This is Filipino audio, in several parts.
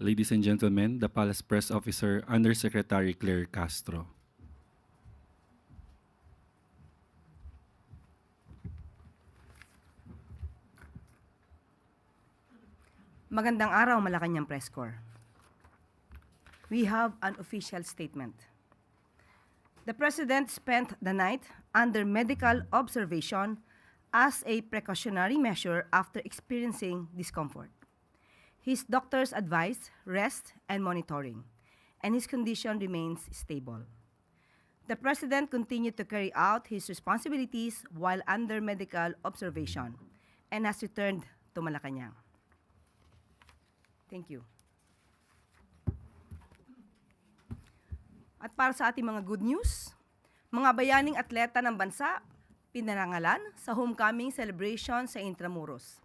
Ladies and gentlemen, the Palace Press Officer, Undersecretary Claire Castro. Magandang araw, Malacanang Press Corps. We have an official statement. The President spent the night under medical observation as a precautionary measure after experiencing discomfort. His doctors advise rest and monitoring, and his condition remains stable. The President continued to carry out his responsibilities while under medical observation and has returned to Malacanang. Thank you. At para sa ating mga good news, mga bayaning atleta ng bansa pinarangalan sa homecoming celebration sa Intramuros.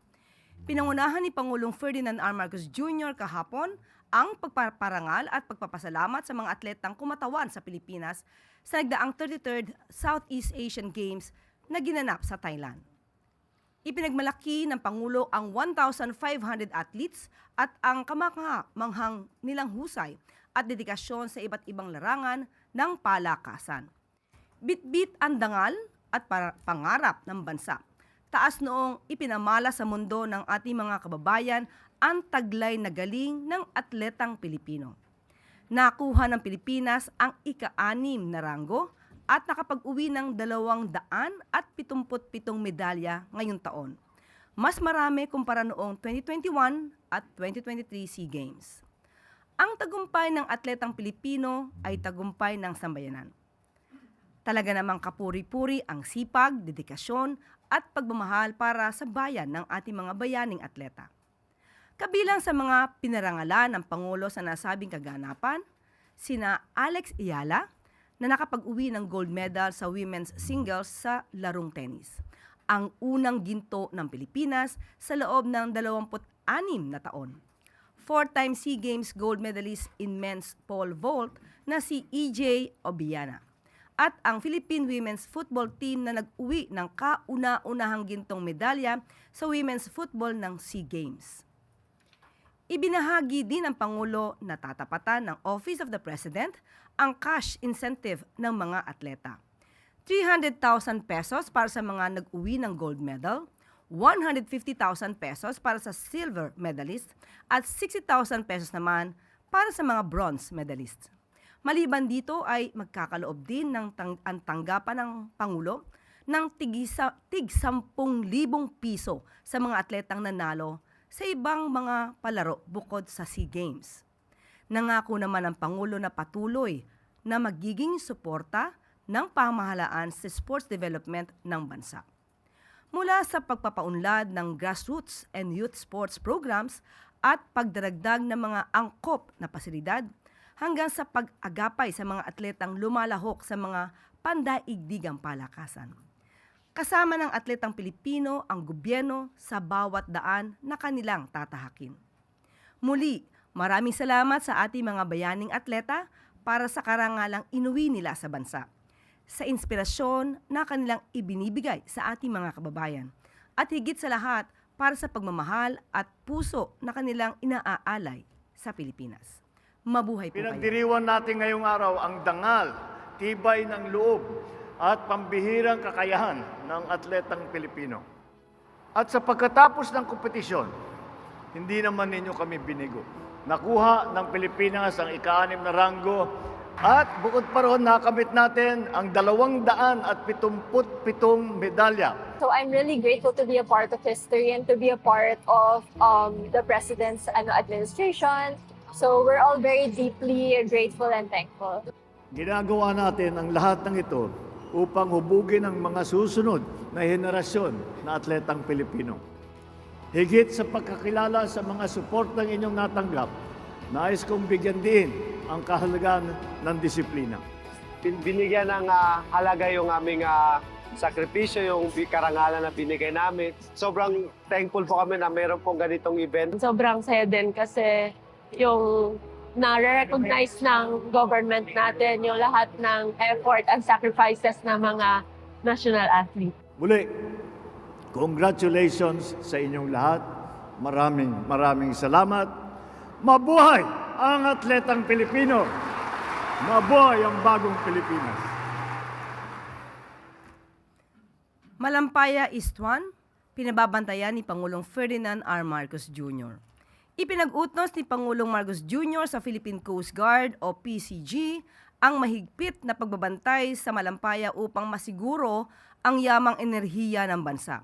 Pinangunahan ni Pangulong Ferdinand R. Marcos Jr. kahapon ang pagpaparangal at pagpapasalamat sa mga atletang kumatawan sa Pilipinas sa nagdaang 33rd Southeast Asian Games na ginanap sa Thailand. Ipinagmalaki ng Pangulo ang 1,500 athletes at ang kamangha-manghang nilang husay at dedikasyon sa iba't ibang larangan ng palakasan. Bitbit ang dangal at pangarap ng bansa. Taas noong ipinamala sa mundo ng ating mga kababayan ang taglay na galing ng atletang Pilipino. Nakuha ng Pilipinas ang ika-6 na ranggo at nakapag-uwi ng 277 medalya ngayong taon. Mas marami kumpara noong 2021 at 2023 SEA Games. Ang tagumpay ng atletang Pilipino ay tagumpay ng sambayanan. Talaga namang kapuri-puri ang sipag, dedikasyon at pagmamahal para sa bayan ng ating mga bayaning atleta. Kabilang sa mga pinarangalan ng Pangulo sa nasabing kaganapan, sina Alex Ayala, na nakapag-uwi ng gold medal sa women's singles sa larong tennis. Ang unang ginto ng Pilipinas sa loob ng 26 na taon. 4-time SEA Games gold medalist in men's pole vault na si EJ Obiana. At ang Philippine women's football team na nag-uwi ng kauna-unahang gintong medalya sa women's football ng SEA Games. Ibinahagi din ng Pangulo na tatapatan ng Office of the President ang cash incentive ng mga atleta. 300,000 pesos para sa mga nag-uwi ng gold medal, 150,000 pesos para sa silver medalist, at 60,000 pesos naman para sa mga bronze medalist. Maliban dito ay magkakaloob din ng ang tanggapan ng Pangulo ng tig 10,000 piso sa mga atletang nanalo sa ibang mga palaro bukod sa SEA Games. Nangako naman ang Pangulo na patuloy na magiging suporta ng pamahalaan sa sports development ng bansa. Mula sa pagpapaunlad ng grassroots and youth sports programs at pagdaragdag ng mga angkop na pasilidad hanggang sa pag-agapay sa mga atletang lumalahok sa mga pandaigdigang palakasan. Kasama ng atletang Pilipino ang gobyerno sa bawat daan na kanilang tatahakin. Muli, maraming salamat sa ating mga bayaning atleta para sa karangalang inuwi nila sa bansa, sa inspirasyon na kanilang ibinibigay sa ating mga kababayan, at higit sa lahat para sa pagmamahal at puso na kanilang inaaalay sa Pilipinas. Mabuhay po kayo. Pinagdiriwan natin ngayong araw ang dangal, tibay ng loob at pambihirang kakayahan ng atletang Pilipino. At sa pagkatapos ng kompetisyon, hindi naman ninyo kami binigo. Nakuha ng Pilipinas ang ika-6 na ranggo at bukod pa roon nakamit natin ang 277 medalya. So I'm really grateful to be a part of history and to be a part of the President's administration. So we're all very deeply grateful and thankful. Ginagawa natin ang lahat ng ito upang hubugin ang mga susunod na henerasyon na atletang Pilipino. Higit sa pagkakilala sa mga suportang inyong natanggap, nais kong bigyan din ang kahalagaan ng disiplina. Binigyan ng halaga yung aming sakripisyo, yung karangalan na binigay namin. Sobrang thankful po kami na mayroon pong ganitong event. Sobrang saya din kasi yung na-recognize ng government natin yung lahat ng effort and sacrifices ng mga national athlete. Muli, congratulations sa inyong lahat. Maraming salamat. Mabuhay ang atletang Pilipino! Mabuhay ang bagong Pilipinas! Malampaya East 1, pinababantayan ni Pangulong Ferdinand R. Marcos Jr. Ipinag-utnos ni Pangulong Marcos Jr. sa Philippine Coast Guard o PCG ang mahigpit na pagbabantay sa Malampaya upang masiguro ang yamang enerhiya ng bansa.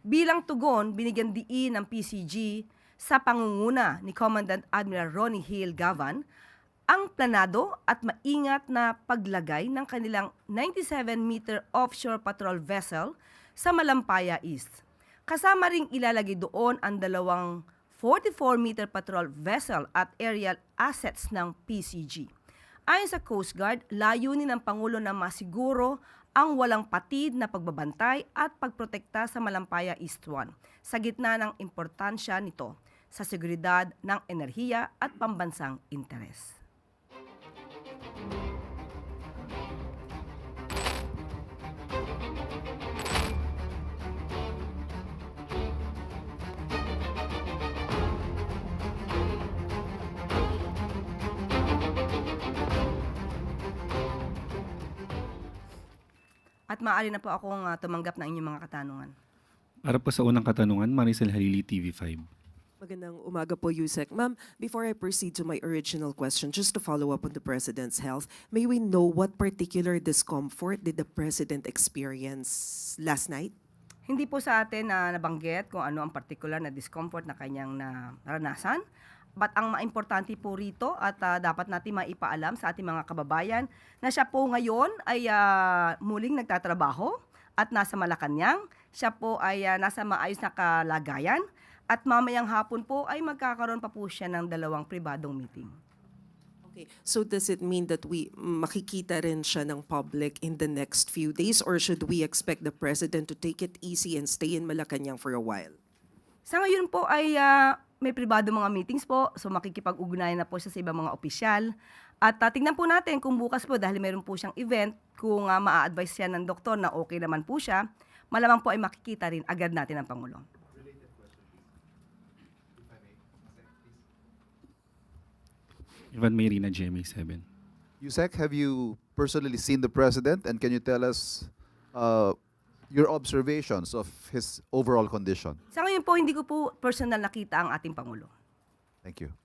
Bilang tugon, binigyan diin ng PCG sa pangunguna ni Commandant Admiral Ronnie Hale Gavan ang planado at maingat na paglagay ng kanilang 97-meter offshore patrol vessel sa Malampaya East. Kasama ring ilalagay doon ang dalawang 44-meter patrol vessel at aerial assets ng PCG. Ayon sa Coast Guard, layunin ng Pangulo na masiguro ang walang patid na pagbabantay at pagprotekta sa Malampaya East 1 sa gitna ng importansya nito sa seguridad ng enerhiya at pambansang interes. At maaari na po akong tumanggap ng inyong mga katanungan. Para po sa unang katanungan, Maricel Halili, TV5. Magandang umaga po, Yusek. Ma'am, before I proceed to my original question, just to follow up on the President's health, may we know what particular discomfort did the President experience last night? Hindi po sa atin na nabanggit kung ano ang particular na discomfort na kanyang naranasan. But ang maimportante po rito at dapat natin maipaalam sa ating mga kababayan na siya po ngayon ay muling nagtatrabaho at nasa Malacanang. Siya po ay nasa maayos na kalagayan at mamayang hapon po ay magkakaroon pa po siya ng dalawang pribadong meeting. Okay. So does it mean that makikita rin siya ng public in the next few days, or should we expect the President to take it easy and stay in Malacanang for a while? Sa ngayon po ay may pribado mga meetings po, so makikipag-ugnayan na po siya sa ibang mga opisyal. At tingnan po natin kung bukas po, dahil meron po siyang event, kung maa-advise siya ng doktor na okay naman po siya, malamang po ay makikita rin agad natin ang Pangulo. Ivan Mayrina, GMA7. Yusek, have you personally seen the President, and can you tell us your observations of his overall condition? Sa ngayon po, hindi ko po personal nakita ang ating Pangulo. Thank you.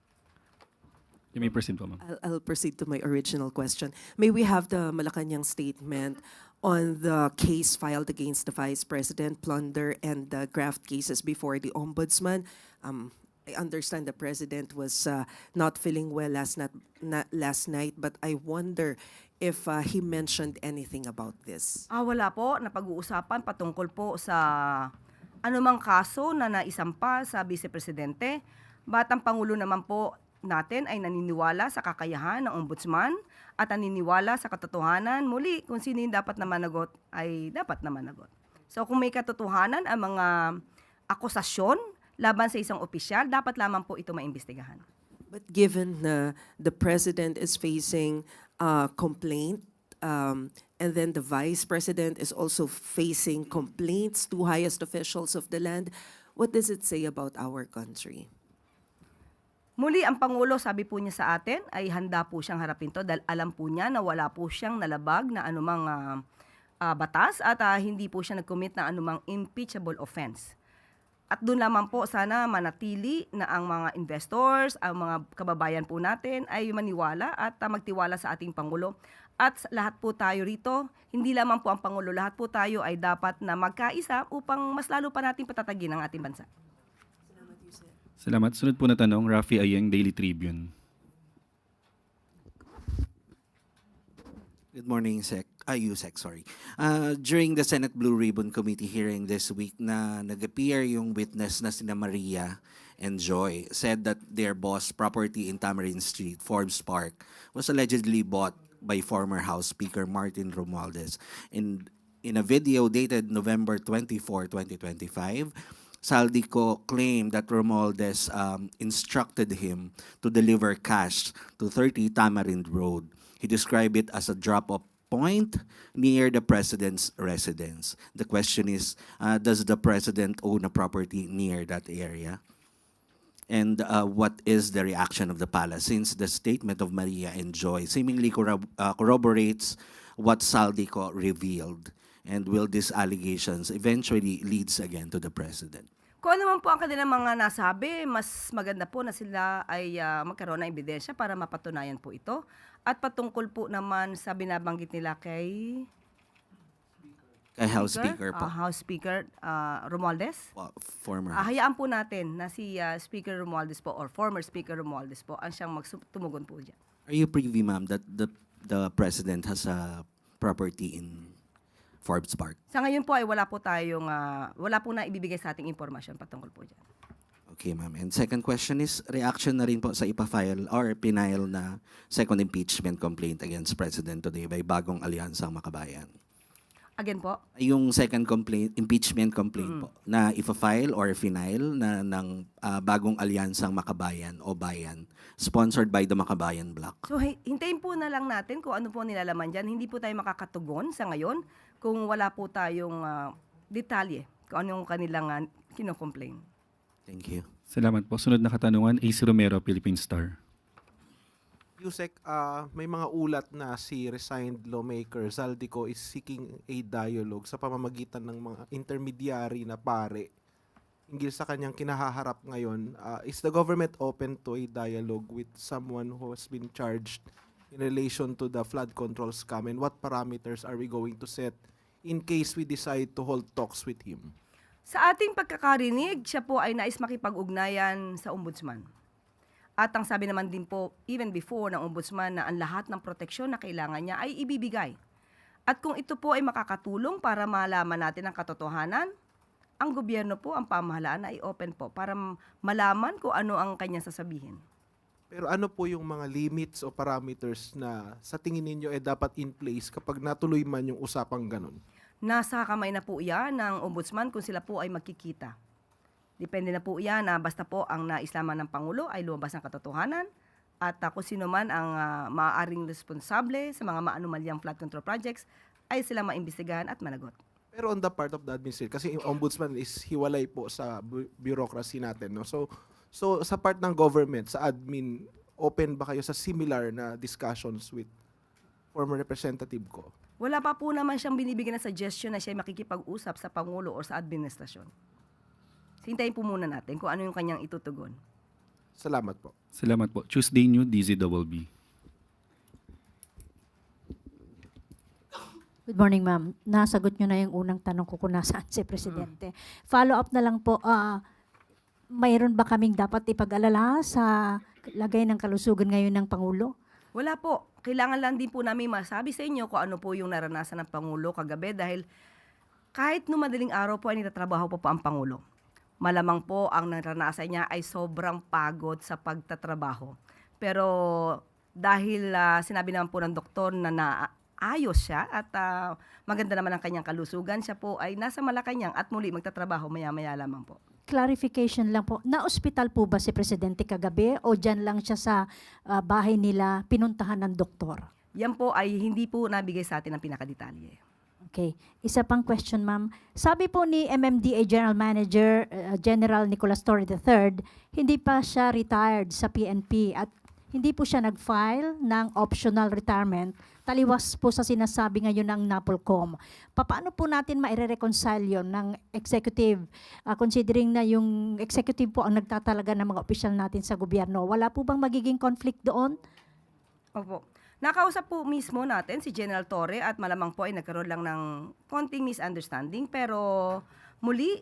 You may proceed po, ma'am. I'll proceed to my original question. May we have the Malacanang statement on the case filed against the Vice President, plunder and the graft cases before the Ombudsman? I understand the President was not feeling well last night, but I wonder if he mentioned anything about this. Wala po, napag-uusapan patungkol po sa anumang kaso na naisampa sa Vice Presidente. Batang Pangulo naman po natin ay naniniwala sa kakayahan ng Ombudsman at naniniwala sa katotohanan. Muli, kung sino yung dapat na managot, ay dapat na managot. So kung may katotohanan ang mga akusasyon laban sa isang opisyal, dapat lamang po ito maimbestigahan. But given the President is facing complaint, and then the Vice President is also facing complaints to highest officials of the land, what does it say about our country? Muli, ang Pangulo, sabi po niya sa atin, ay handa po siyang harapin to dahil alam po niya na wala po siyang nalabag na anumang batas at hindi po siya nag-commit na anumang impeachable offense. At doon lamang po sana manatili na ang mga investors, ang mga kababayan po natin ay maniwala at magtiwala sa ating Pangulo. At lahat po tayo rito, hindi lamang po ang Pangulo, lahat po tayo ay dapat na magkaisa upang mas lalo pa natin patatagin ang ating bansa. Salamat. Sunod po na tanong, Rafi Ayeng, Daily Tribune. Good morning, Yusek, sorry. During the Senate Blue Ribbon Committee hearing this week na nag-appear yung witness na sina Maria and Joy said that their boss property in Tamarind Street, Forbes Park, was allegedly bought by former House Speaker Martin Romualdez. In a video dated November 24, 2025, Saldico claimed that Romualdez instructed him to deliver cash to 30 Tamarind Road. He described it as a drop-off point near the president's residence. The question is, does the president own a property near that area? And what is the reaction of the palace since the statement of Maria and Joy seemingly corroborates what Saldico revealed? And will these allegations eventually leads again to the president? Kung ano man po ang kanilang mga nasabi, mas maganda po na sila ay magkaroon ng ebidensya para mapatunayan po ito. At patungkol po naman sa binabanggit nila kay House Speaker po. House Speaker Romualdez. Former. Hayaan po natin na si Speaker Romualdez po or former Speaker Romualdez po ang siyang tumugon po dyan. Are you privy, ma'am, that the president has a property in Forbes Park? Sa ngayon po ay wala po na ibibigay sa ating impormasyon patungkol po dyan. Okay, ma'am. And second question is, reaction na rin po sa ipafile or pinail na second impeachment complaint against President today by Bagong Alyansang Makabayan. Again po, Yung second impeachment complaint po, na ipafile or final na ng Bagong Alyansang Makabayan o Bayan, sponsored by the Makabayan Bloc. so hintayin po na lang natin kung ano po nilalaman dyan. Hindi po tayo makakatugon sa ngayon kung wala po tayong detalye kung ano yung kanilang kinocomplain. Thank you. Salamat po. Sunod na katanungan, AC Romero, Philippine Star. Yusek, may mga ulat na si resigned lawmaker Saldico is seeking a dialogue sa pamamagitan ng mga intermediary na pare hinggil sa kanyang kinahaharap ngayon. Is the government open to a dialogue with someone who has been charged in relation to the flood control scam, and what parameters are we going to set in case we decide to hold talks with him? Sa ating pagkakarinig, siya po ay nais makipag-ugnayan sa ombudsman. At ang sabi naman din po, even before ng ombudsman, na ang lahat ng proteksyon na kailangan niya ay ibibigay. At kung ito po ay makakatulong para malaman natin ang katotohanan, ang gobyerno po, ang pamahalaan ay open po para malaman kung ano ang kanyang sasabihin. Pero ano po yung mga limits o parameters na sa tingin ninyo dapat in place kapag natuloy man yung usapang ganun? Nasa kamay na po iyan ng ombudsman kung sila po ay magkikita. Depende na po iyan na basta po ang naislaman ng Pangulo ay lumabas ng katotohanan at kung sino man ang maaaring responsable sa mga maanumalyang flood control projects ay sila maimbestigahan at managot. Pero on the part of the administration, kasi yung ombudsman is hiwalay po sa bureaucracy natin, no? So sa part ng government, sa admin, open ba kayo sa similar na discussions with former representative ko? Wala pa po naman siyang binibigyan ng suggestion na siya ay makikipag-usap sa Pangulo o sa administrasyon. Hintayin po muna natin kung ano yung kanyang itutugon. Salamat po. Salamat po. Tuesday New, DZBB. Good morning, ma'am. Nasagot nyo na yung unang tanong ko kung nasaan si Presidente. Follow up na lang po, mayroon ba kaming dapat ipag-alala sa lagay ng kalusugan ngayon ng Pangulo? Wala po. Kailangan lang din po namin masabi sa inyo kung ano po yung naranasan ng Pangulo kagabi dahil kahit no madaling araw po ay nagtatrabaho po ang Pangulo. Malamang po ang naranasan niya ay sobrang pagod sa pagtatrabaho. Pero dahil sinabi naman po ng doktor na naayos siya at maganda naman ang kanyang kalusugan, siya po ay nasa Malacanang at muli magtatrabaho maya-maya lamang po. Clarification lang po, na-ospital po ba si Presidente kagabi o dyan lang siya sa bahay nila pinuntahan ng doktor? Yan po ay hindi po nabigay sa atin ang pinakadetalye. Okay. Isa pang question, ma'am. Sabi po ni MMDA General Manager General Nicolas Torre III, hindi pa siya retired sa PNP at hindi po siya nag-file ng optional retirement. Taliwas po sa sinasabi ngayon ng NAPOLCOM. Paano po natin maire-reconcile yun ng executive, considering na yung executive po ang nagtatalaga ng mga opisyal natin sa gobyerno? Wala po bang magiging conflict doon? Opo. Nakausap po mismo natin si General Torre at malamang po ay nagkaroon lang ng konting misunderstanding. Pero muli,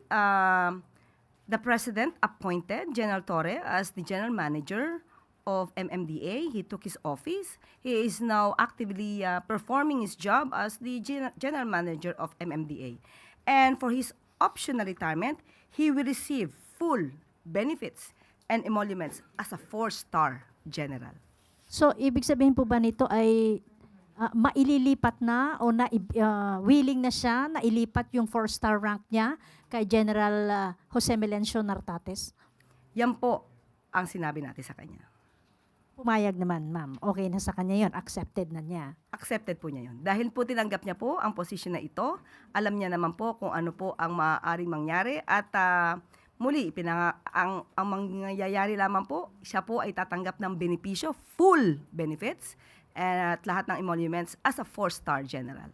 the President appointed General Torre as the General Manager of MMDA. He took his office. He is now actively performing his job as the General Manager of MMDA. And for his optional retirement, he will receive full benefits and emoluments as a 4-star general. So, ibig sabihin po ba nito ay maililipat na o willing na siya na ilipat yung 4-star rank niya kay General Jose Melencio Nartates? Yan po ang sinabi natin sa kanya. Pumayag naman, ma'am. Okay na sa kanya yon, accepted na niya. Accepted po niya yun. Dahil po tinanggap niya po ang posisyon na ito, alam niya naman po kung ano po ang maaaring mangyari at Muli, ang mangyayari lamang po, siya po ay tatanggap ng benepisyo, full benefits, at lahat ng emoluments as a 4-star general.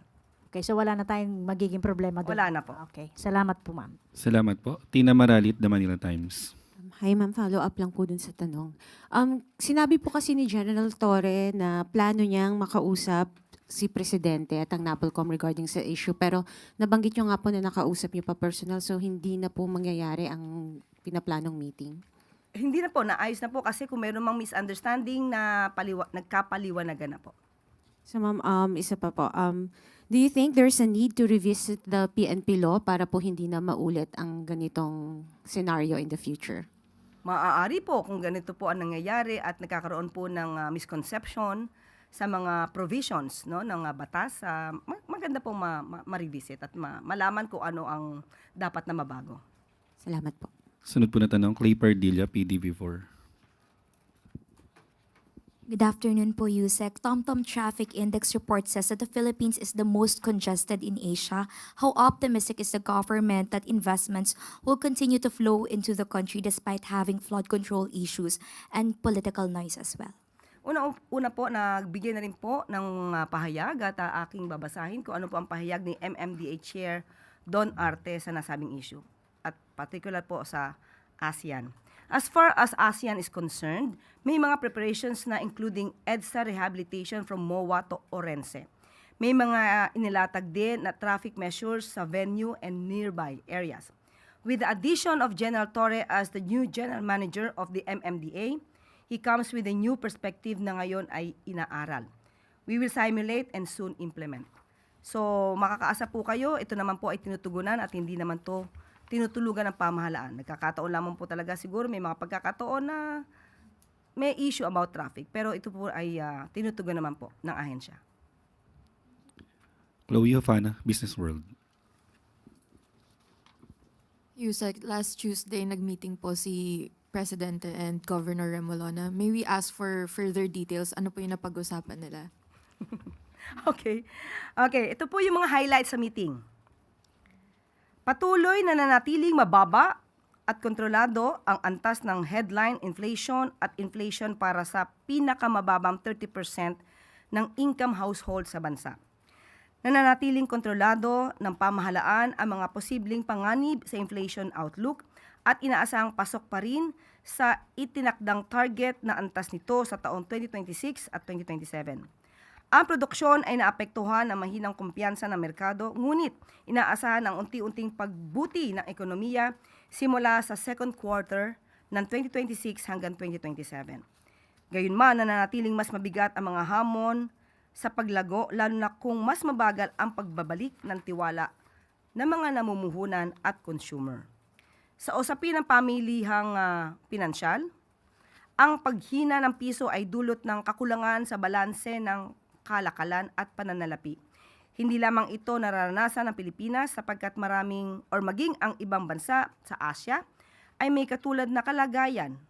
Okay, so wala na tayong magiging problema doon. Wala na po. Okay, salamat po ma'am. Salamat po. Tina Maralit, The Manila Times. Hi ma'am, follow up lang po dun sa tanong. Sinabi po kasi ni General Torre na plano niyang makausap si Presidente at ang NAPOLCOM regarding sa issue, pero nabanggit niyo nga po na nakausap niyo pa personal, so hindi na po mangyayari ang pinaplanong meeting. Hindi na po, naayos na po kasi kung mayroon mang misunderstanding na nagkapaliwanagan na po. So ma'am, isa pa po, do you think there's a need to revisit the PNP law para po hindi na maulit ang ganitong scenario in the future? Maaari po kung ganito po ang nangyayari at nagkakaroon po ng misconception sa mga provisions ng batas, maganda po ma-revisit at malaman kung ano ang dapat na mabago. Salamat po. Sunod po na tanong, Clay Pardilla, PDV4. Good afternoon po, Yusek. TomTom Traffic Index report says that the Philippines is the most congested in Asia. How optimistic is the government that investments will continue to flow into the country despite having flood control issues and political noise as well? Una po, nagbigay na rin po ng pahayag at aking babasahin kung ano po ang pahayag ni MMDA Chair Don Arte sa nasabing issue at particular po sa ASEAN. As far as ASEAN is concerned, may mga preparations na including EDSA rehabilitation from MOA to Orense. May mga inilatag din na traffic measures sa venue and nearby areas. With the addition of General Torre as the new General Manager of the MMDA, he comes with a new perspective na ngayon ay inaaral. We will simulate and soon implement. So makakaasa po kayo, ito naman po ay tinutugunan at hindi naman to tinutulugan ng pamahalaan. Nagkakataon lamang po talaga siguro may mga pagkakataon na may issue about traffic. Pero ito po ay tinutugan naman po ng ahensya. Chloe Hofana, Business World. Yusek, last Tuesday nag-meeting po si Presidente and Governor Remolona. May we ask for further details? Ano po yung napag-usapan nila? Okay, ito po yung mga highlights sa meeting. Patuloy na nanatiling mababa at kontrolado ang antas ng headline inflation at inflation para sa pinakamababang 30% ng income household sa bansa. Nananatiling kontrolado ng pamahalaan ang mga posibleng panganib sa inflation outlook at inaasahang pasok pa rin sa itinakdang target na antas nito sa taong 2026 at 2027. Ang produksyon ay naapektuhan ng mahinang kumpiyansa ng merkado, ngunit inaasahan ang unti-unting pagbuti ng ekonomiya simula sa second quarter ng 2026 hanggang 2027. Gayunman, nananatiling mas mabigat ang mga hamon sa paglago, lalo na kung mas mabagal ang pagbabalik ng tiwala ng mga namumuhunan at consumer. Sa usapin ng pamilihang pinansyal, ang paghina ng piso ay dulot ng kakulangan sa balanse ng kalakalan at pananalapi. Hindi lamang ito nararanasan ng Pilipinas sapagkat maging ang ibang bansa sa Asia ay may katulad na kalagayan.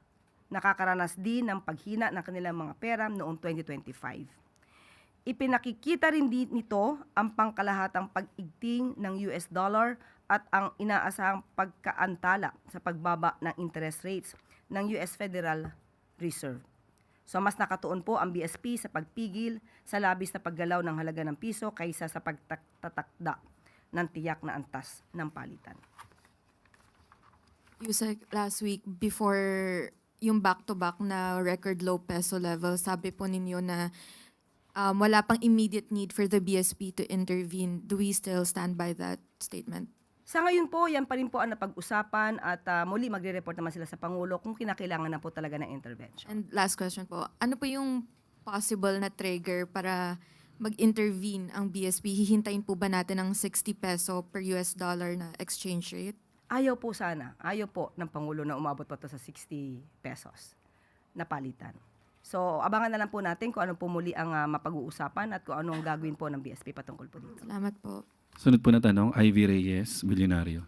Nakakaranas din ng paghina ng kanilang mga pera noong 2025. Ipinakikita rin nito ang pangkalahatang pag-igting ng US dollar at ang inaasahang pagkaantala sa pagbaba ng interest rates ng US Federal Reserve. So mas nakatuon po ang BSP sa pagpigil sa labis na paggalaw ng halaga ng piso kaysa sa pagtatakda ng tiyak na antas ng palitan. Yusek, last week, before yung back-to-back na record low peso level, sabi po ninyo na wala pang immediate need for the BSP to intervene. Do we still stand by that statement? Sa ngayon po, yan pa rin po ang napag-usapan at muli magre-report naman sila sa Pangulo kung kinakailangan na po talaga ng intervention. And last question po, ano po yung possible na trigger para mag-intervene ang BSP? Hihintayin po ba natin ang 60 peso per US dollar na exchange rate? Ayaw po sana. Ayaw po ng Pangulo na umabot pa to sa 60 pesos na palitan. So, abangan na lang po natin kung ano po muli ang mapag-uusapan at kung ano ang gagawin po ng BSP patungkol po dito. Salamat po. Sunod po na tanong, Ivy Reyes, Bilyonaryo.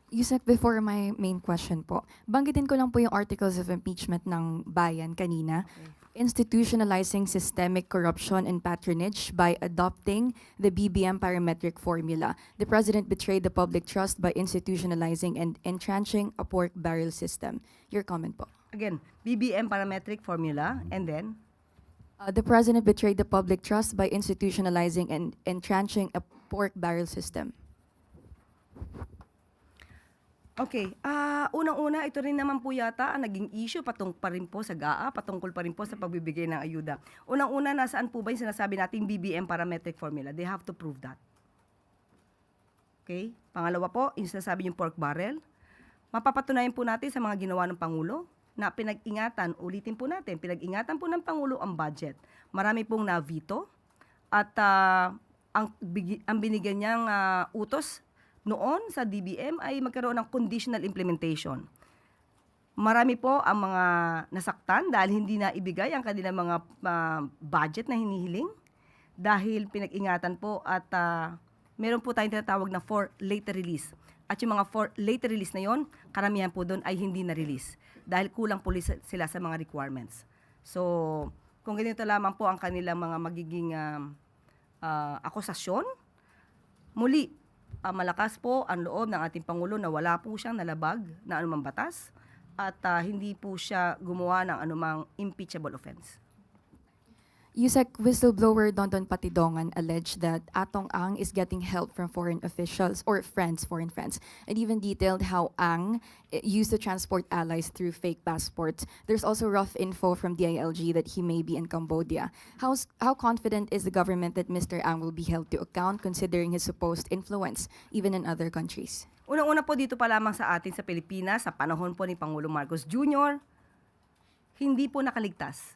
Yusek, before my main question po, banggitin ko lang po yung articles of impeachment ng Bayan kanina. institutionalizing systemic corruption and patronage by adopting the BBM parametric formula. The president betrayed the public trust by institutionalizing and entrenching a pork barrel system. Your comment po. Again, BBM parametric formula, and then? The president betrayed the public trust by institutionalizing and entrenching a pork barrel system. Okay, unang-una, ito rin naman po yata ang naging issue patungkol pa rin po sa GAA, patungkol pa rin po sa pagbibigay ng ayuda. Unang-una, nasaan po ba yung sinasabi nating BBM parametric formula? They have to prove that. Okay? Pangalawa po, yung sinasabi yung pork barrel. Mapapatunayan po natin sa mga ginawa ng Pangulo na pinag-ingatan, ulitin po natin, pinag-ingatan po ng Pangulo ang budget. Marami pong na-veto at ang binigyan niyang utos noon sa DBM ay magkaroon ng conditional implementation. Marami po ang mga nasaktan dahil hindi na ibigay ang kanilang mga budget na hinihiling dahil pinag-ingatan po at meron po tayong tinatawag na for later release. At yung mga for later release na yon, karamihan po doon ay hindi na-release dahil kulang po sila sa mga requirements. So, kung ganito lamang po ang kanilang mga magiging akusasyon, muli, malakas po ang loob ng ating Pangulo na wala po siyang nalabag na anumang batas at hindi po siya gumawa ng anumang impeachable offense. Yusek whistleblower Dondon Patidongan alleged that Atong Ang is getting help from foreign officials or foreign friends, and even detailed how Ang used to transport allies through fake passports. There's also rough info from DILG that he may be in Cambodia. How confident is the government that Mr. Ang will be held to account considering his supposed influence, even in other countries? Unang-una po dito pa lamang sa atin sa Pilipinas, sa panahon po ni Pangulong Marcos Jr., hindi po nakaligtas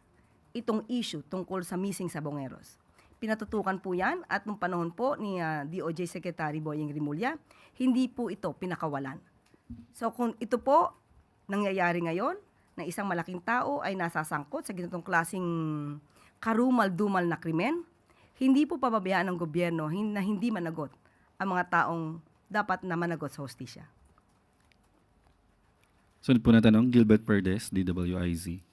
itong issue tungkol sa missing Sabongeros. Pinatutukan po yan at nung panahon po ni DOJ Secretary Boyeng Rimulya, hindi po ito pinakawalan. So kung ito po nangyayari ngayon, na isang malaking tao ay nasasangkot sa ganitong klaseng karumal-dumal na krimen, hindi po pababayaan ng gobyerno na hindi managot ang mga taong dapat na managot sa hostisya. Sunod po na tanong, Gilbert Perdes, DWIZ.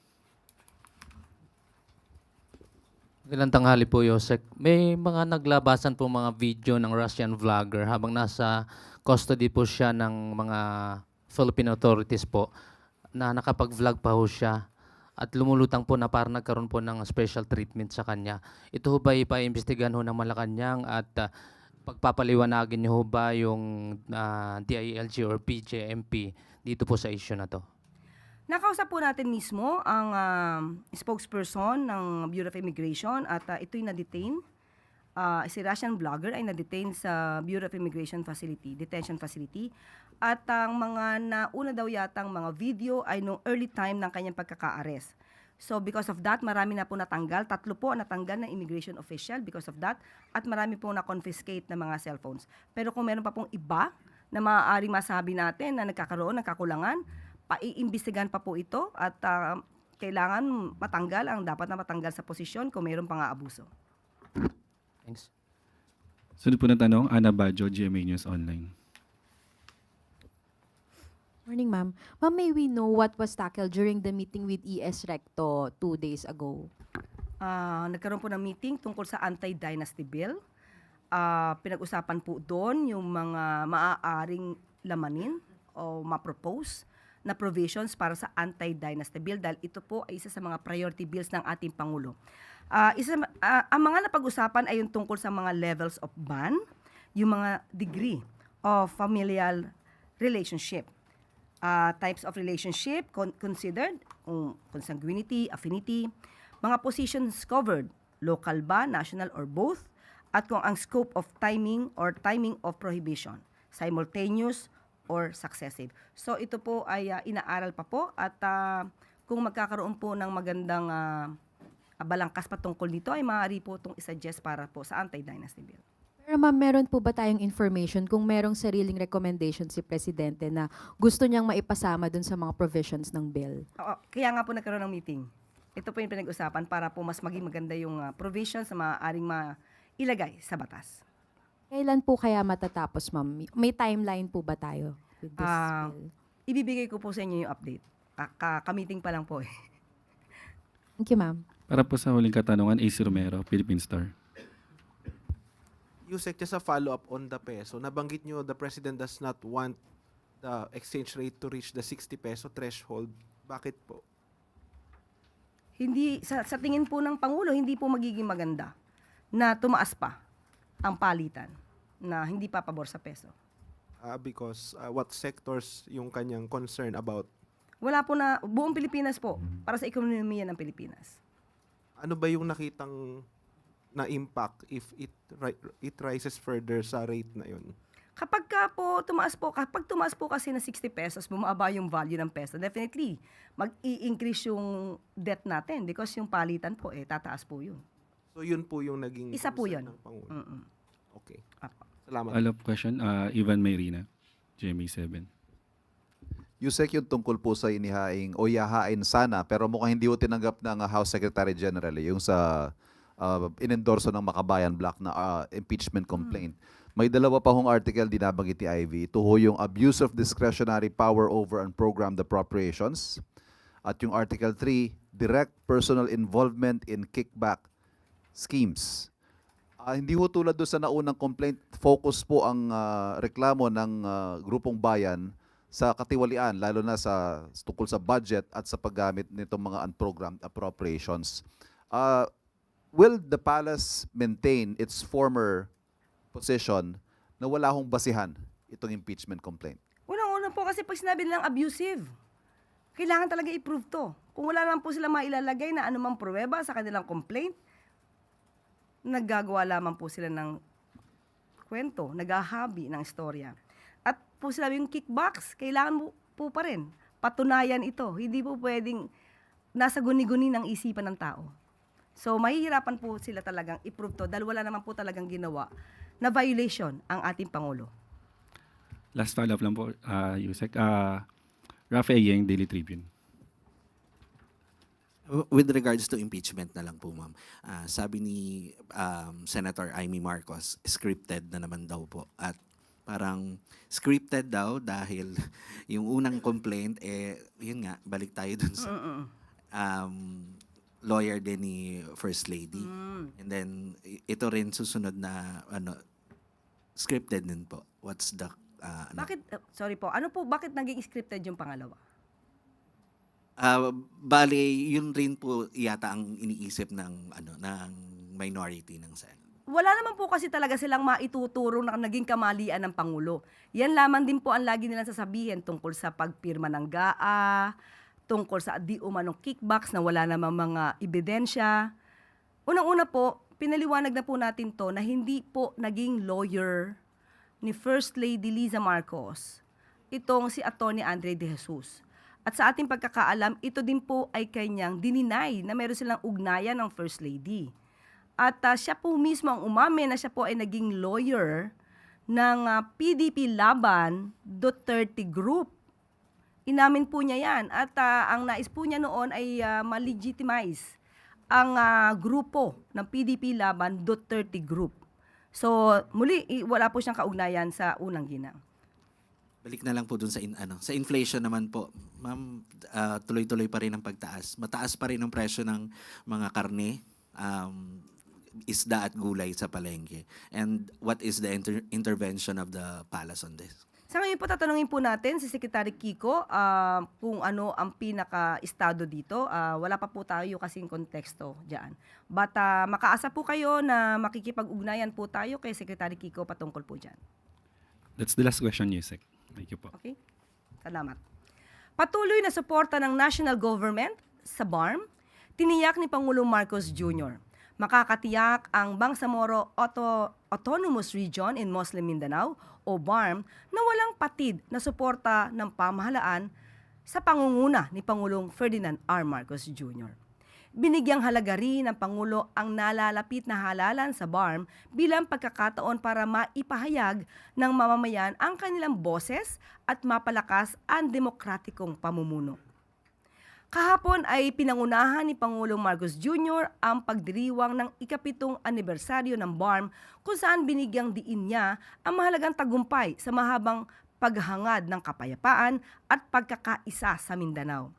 Magandang tanghali po, Yusek. May mga naglabasan po mga video ng Russian vlogger habang nasa custody po siya ng mga Philippine authorities po na nakapag-vlog pa ho siya at lumulutang po na parang nagkaroon po ng special treatment sa kanya. Ito ho ba ipaimbestigahan ho ng Malacanang at pagpapaliwanagin niyo ho ba yung DILG or PJMP dito po sa issue na to? Nakausap po natin mismo ang spokesperson ng Bureau of Immigration at ito'y na-detain. Si Russian vlogger ay na-detain sa Bureau of Immigration Detention Facility. At ang mga nauna daw yatang mga video ay nung early time ng kanyang pagkaka-arrest. So because of that, marami na po natanggal. 3 po natanggal ng immigration official because of that. At marami po na-confiscate ng mga cellphones. Pero kung meron pa pong iba na maaaring masabi natin na nagkakaroon ng kakulangan, paiimbestigahan pa po ito at kailangan matanggal ang dapat na matanggal sa posisyon kung mayroon pang abuso. Thanks. Sunod po na tanong, Ana Bajo, GMA News Online. Morning, ma'am. Ma'am, may we know what was tackled during the meeting with ES Recto 2 days ago? Nagkaroon po ng meeting tungkol sa anti-dynasty bill. Pinag-usapan po doon yung mga maaaring lamanin o ma-propose na provisions para sa anti-dynasty bill dahil ito po ay isa sa mga priority bills ng ating Pangulo. Ang mga napag-usapan ay yung tungkol sa mga levels of ban, yung mga degree of familial relationship, types of relationship considered, consanguinity, affinity, mga positions covered, local ba, national or both, at kung ang scope of timing or timing of prohibition, simultaneous or successive. So ito po ay inaaral pa po at kung magkakaroon po ng magandang balangkas patungkol dito ay maaari po itong isuggest para po sa anti-dynasty bill. Pero ma'am, meron po ba tayong information kung merong sariling recommendation si Presidente na gusto niyang maipasama dun sa mga provisions ng bill? Oo, kaya nga po nagkaroon ng meeting. Ito po yung pinag-usapan para po mas maging maganda yung provisions na maaaring mailagay sa batas. Kailan po kaya matatapos, ma'am? May timeline po ba tayo with this bill? Ibibigay ko po sa inyo yung update. Kaka-meeting pa lang po eh. Thank you, ma'am. Para po sa huling katanungan, AC Romero, Philippine Star. Yusek, just a follow-up on the peso. Nabanggit nyo the President does not want the exchange rate to reach the 60 peso threshold. Bakit po? Hindi, sa tingin po ng Pangulo, hindi po magiging maganda na tumaas pa ang palitan na hindi pa pabor sa peso. Because what sectors yung kanyang concern about? Wala po na, buong Pilipinas po, para sa ekonomiya ng Pilipinas. Ano ba yung nakitang na impact if it rises further sa rate na yun? Kapag tumaas po kasi na 60 pesos, bumaba yung value ng peso, definitely, mag-i-increase yung debt natin because yung palitan po, tataas po yun. So yun po yung naging Isa po concern yun. ng Pangulo. Mm-mm. Okay. Apa. Salamat. Follow-up question, Ivan Mayrina, GMA7. Yusek, yung tungkol po sa inihaing o yahain sana pero mukhang hindi po tinanggap ng House Secretary General yung sa inendorso ng Makabayan Block na impeachment complaint. May dalawa pa hong article din nabanggit ni Ivy. Ito ho yung abuse of discretionary power over unprogrammed appropriations. At yung Article 3, direct personal involvement in kickback schemes. Hindi ho tulad doon sa naunang complaint, focus po ang reklamo ng grupong bayan sa katiwalian, lalo na sa tungkol sa budget at sa paggamit nitong mga unprogrammed appropriations. Will the palace maintain its former position na wala hong basihan itong impeachment complaint? Unang-una po kasi pag sinabi nilang abusive, kailangan talaga i-prove to. Kung wala naman po sila mailalagay na anumang pruweba sa kanilang complaint, naggagawa lamang po sila ng kwento, naghahabi ng istorya. At po sinabi yung kickbacks, kailangan po pa rin patunayan ito. Hindi po pwedeng nasa guni-guni ng isipan ng tao. So, mahihirapan po sila talagang i-prove to dahil wala naman po talagang ginawa na violation ang ating Pangulo. Last follow-up lang po, Yusek. Rafael Yang, Daily Tribune. With regards to impeachment na lang po, ma'am. Sabi ni Senator Amy Marcos, scripted na naman daw po. At parang scripted daw dahil yung unang complaint, yun nga, balik tayo dun sa lawyer din ni First Lady. And then, ito rin susunod na, scripted din po. What's the, Bakit, bakit naging scripted yung pangalawa? Bale, yun rin po yata ang iniisip ng, ng minority ng Senate. Wala naman po kasi talaga silang maituturo na naging kamalian ng Pangulo. Yan lamang din po ang lagi nilang sasabihin tungkol sa pagpirma ng GAA, tungkol sa di umanong kickbacks na wala namang mga ebidensya. Unang-una po, pinaliwanag na po natin to na hindi po naging lawyer ni First Lady Liza Marcos itong si Atty. Andre De Jesus. At sa ating pagkakaalam, ito din po ay kanyang dininay na meron silang ugnayan ng First Lady. At siya po mismo ang umamin na siya po ay naging lawyer ng PDP Laban Duterte Group. Inamin po niya yan. At ang nais po niya noon ay ma-legitimize ang grupo ng PDP Laban Duterte Group. So, muli, wala po siyang kaugnayan sa unang ginang. Balik na lang po dun sa sa inflation naman po. Ma'am, tuloy-tuloy pa rin ang pagtaas. Mataas pa rin ang presyo ng mga karne, isda at gulay sa palengke. And what is the intervention of the palace on this? Sa ngayon po, tatanungin po natin si Secretary Kiko kung ano ang pinaka-estado dito. Wala pa po tayo kasing konteksto dyan. But makaasa po kayo na makikipag-ugnayan po tayo kay Secretary Kiko patungkol po dyan. That's the last question, Yusek. Thank you po. Okay? Salamat. Patuloy na suporta ng national government sa BARM, tiniyak ni Pangulong Marcos Jr. Makakatiyak ang Bangsamoro Autonomous Region in Muslim Mindanao o BARM na walang patid na suporta ng pamahalaan sa pangunguna ni Pangulong Ferdinand R. Marcos Jr. Binigyang halaga rin ng Pangulo ang nalalapit na halalan sa BARM bilang pagkakataon para maipahayag ng mamamayan ang kanilang boses at mapalakas ang demokratikong pamumuno. Kahapon ay pinangunahan ni Pangulong Marcos Jr. ang pagdiriwang ng ika-7 anibersaryo ng BARM kung saan binigyang diin niya ang mahalagang tagumpay sa mahabang paghangad ng kapayapaan at pagkakaisa sa Mindanao.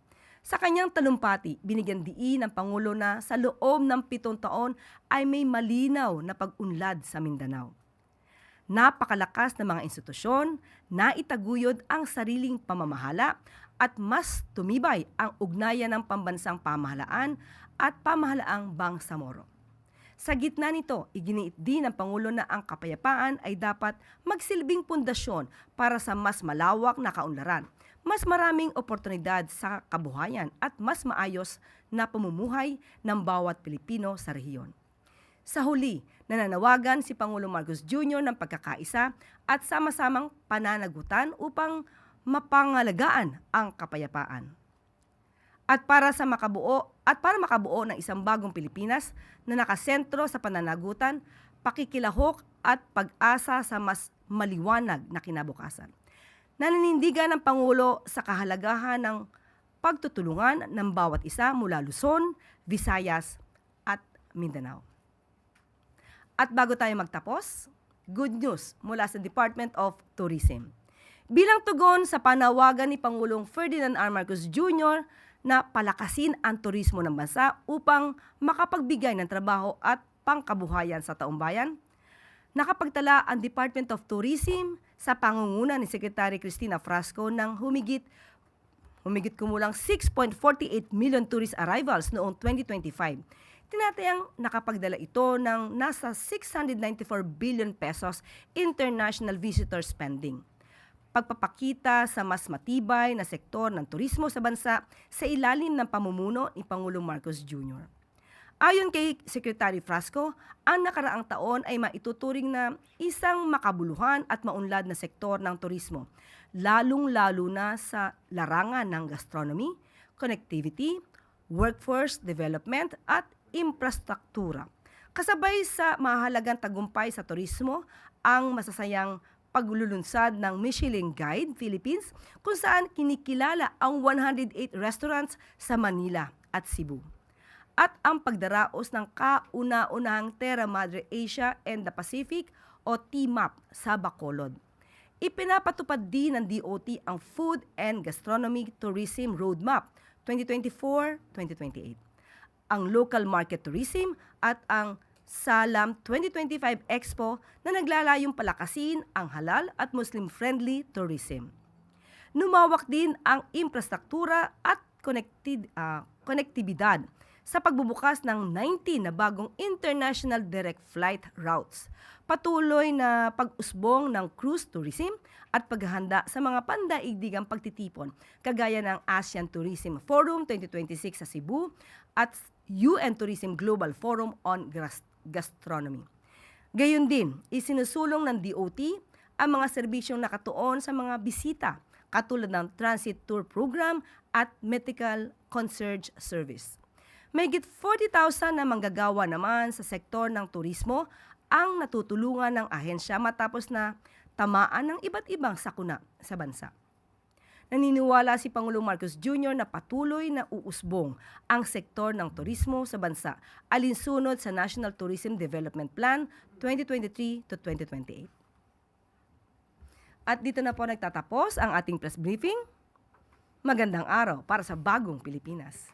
Sa kanyang talumpati, binigyan diin ng Pangulo na sa loob ng 7 taon ay may malinaw na pag-unlad sa Mindanao. Napakalakas ng mga institusyon na itaguyod ang sariling pamamahala at mas tumibay ang ugnayan ng pambansang pamahalaan at pamahalaang Bangsamoro. Sa gitna nito, iginiit din ng Pangulo na ang kapayapaan ay dapat magsilbing pundasyon para sa mas malawak na kaunlaran, mas maraming oportunidad sa kabuhayan at mas maayos na pamumuhay ng bawat Pilipino sa rehiyon. Sa huli, nananawagan si Pangulo Marcos Jr. ng pagkakaisa at sama-samang pananagutan upang mapangalagaan ang kapayapaan. At para makabuo ng isang bagong Pilipinas na nakasentro sa pananagutan, pakikilahok at pag-asa sa mas maliwanag na kinabukasan. Naninindigan ng Pangulo sa kahalagahan ng pagtutulungan ng bawat isa mula Luzon, Visayas at Mindanao. At bago tayo magtapos, good news mula sa Department of Tourism. Bilang tugon sa panawagan ni Pangulong Ferdinand R. Marcos Jr. na palakasin ang turismo ng bansa upang makapagbigay ng trabaho at pangkabuhayan sa taong bayan, nakapagtala ang Department of Tourism sa pangunguna ni Secretary Cristina Frasco ng humigit kumulang 6.48 million tourist arrivals noong 2025. Tinatayang nakapagdala ito ng nasa 694 billion pesos international visitor spending. Pagpapakita sa mas matibay na sektor ng turismo sa bansa sa ilalim ng pamumuno ni Pangulong Marcos Jr. Ayon kay Secretary Frasco, ang nakaraang taon ay maituturing na isang makabuluhan at maunlad na sektor ng turismo, lalong-lalo na sa larangan ng gastronomy, connectivity, workforce development at infrastruktura. Kasabay sa mahalagang tagumpay sa turismo, ang masasayang paglulunsad ng Michelin Guide Philippines kung saan kinikilala ang 108 restaurants sa Manila at Cebu. At ang pagdaraos ng kauna-unahang Terra Madre Asia and the Pacific o TMAP sa Bacolod. Ipinapatupad din ng DOT ang Food and Gastronomy Tourism Roadmap 2024-2028, ang Local Market Tourism at ang Salam 2025 Expo na naglalayong palakasin ang halal at Muslim-friendly tourism. Numawak din ang infrastruktura at konektibidad sa pagbubukas ng 19 na bagong international direct flight routes, patuloy na pag-usbong ng cruise tourism at paghahanda sa mga pandaigdigang pagtitipon kagaya ng ASEAN Tourism Forum 2026 sa Cebu at UN Tourism Global Forum on Gastronomy. Gayon din, isinusulong ng DOT ang mga serbisyong nakatuon sa mga bisita katulad ng transit tour program at medical concierge service. Mahigit 40,000 na manggagawa naman sa sektor ng turismo ang natutulungan ng ahensya matapos na tamaan ng iba't ibang sakuna sa bansa. Naniniwala si Pangulong Marcos Jr. na patuloy na uusbong ang sektor ng turismo sa bansa alinsunod sa National Tourism Development Plan 2023 to 2028. At dito na po nagtatapos ang ating press briefing. Magandang araw para sa bagong Pilipinas.